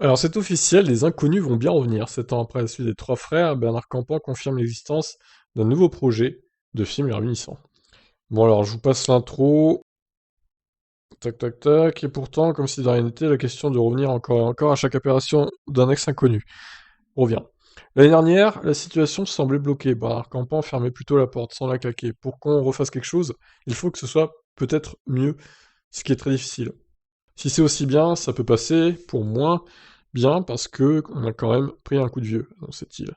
Alors c'est officiel, les inconnus vont bien revenir. 7 ans après la suite des trois frères, Bernard Campan confirme l'existence d'un nouveau projet de film les réunissant. Bon alors je vous passe l'intro, tac tac tac, et pourtant, comme si de rien n'était, la question de revenir encore et encore à chaque apparition d'un ex-inconnu revient. L'année dernière, la situation semblait bloquée. Bernard Campan fermait plutôt la porte sans la claquer. Pour qu'on refasse quelque chose, il faut que ce soit peut-être mieux, ce qui est très difficile. Si c'est aussi bien, ça peut passer pour moins bien parce que on a quand même pris un coup de vieux dans cette île.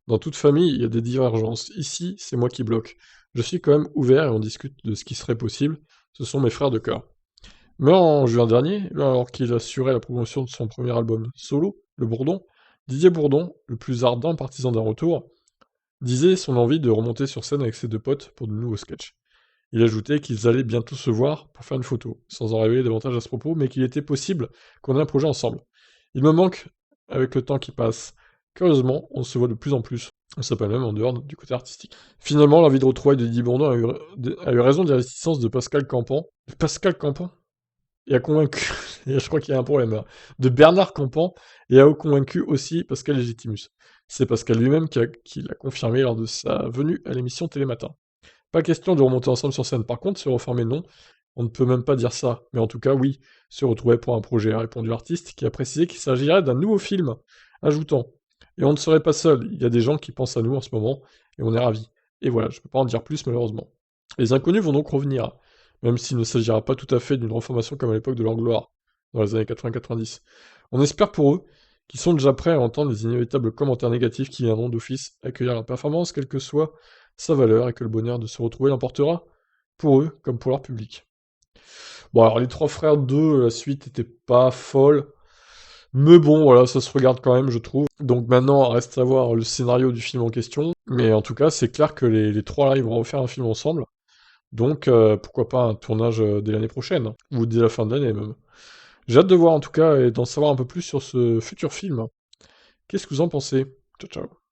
Dans toute famille, il y a des divergences. Ici, c'est moi qui bloque. Je suis quand même ouvert et on discute de ce qui serait possible. Ce sont mes frères de cœur. Mais en juin dernier, alors qu'il assurait la promotion de son premier album solo, Le Bourdon, Didier Bourdon, le plus ardent partisan d'un retour, disait son envie de remonter sur scène avec ses deux potes pour de nouveaux sketchs. Il ajoutait qu'ils allaient bientôt se voir pour faire une photo, sans en révéler davantage à ce propos, mais qu'il était possible qu'on ait un projet ensemble. Il me manque avec le temps qui passe. Curieusement, on se voit de plus en plus. On s'appelle même en dehors du côté artistique. Finalement, l'envie de retrouvailles de Didier Bourdon a eu raison des réticences de Pascal Campan. Pascal Campan et a convaincu, et je crois qu'il y a un problème là, de Bernard Campan, et a convaincu aussi Pascal Légitimus. C'est Pascal lui-même qui l'a confirmé lors de sa venue à l'émission Télématin. Pas question de remonter ensemble sur scène. Par contre, se reformer, non. On ne peut même pas dire ça. Mais en tout cas, oui, se retrouver pour un projet, a répondu l'artiste, qui a précisé qu'il s'agirait d'un nouveau film, ajoutant: Et on ne serait pas seul, il y a des gens qui pensent à nous en ce moment, et on est ravis. Et voilà, je peux pas en dire plus malheureusement. Les inconnus vont donc revenir, même s'il ne s'agira pas tout à fait d'une reformation comme à l'époque de leur gloire, dans les années 80-90. On espère pour eux qu'ils sont déjà prêts à entendre les inévitables commentaires négatifs qui viendront d'office accueillir leur performance, quelle que soit sa valeur, et que le bonheur de se retrouver l'emportera, pour eux comme pour leur public. Bon, alors les trois frères 2, la suite était pas folle, mais bon, voilà, ça se regarde quand même, je trouve. Donc maintenant, reste à voir le scénario du film en question, mais en tout cas, c'est clair que les trois là, ils vont refaire un film ensemble, donc pourquoi pas un tournage dès l'année prochaine, hein, ou dès la fin de l'année même. J'ai hâte de voir en tout cas et d'en savoir un peu plus sur ce futur film. Qu'est-ce que vous en pensez? Ciao ciao.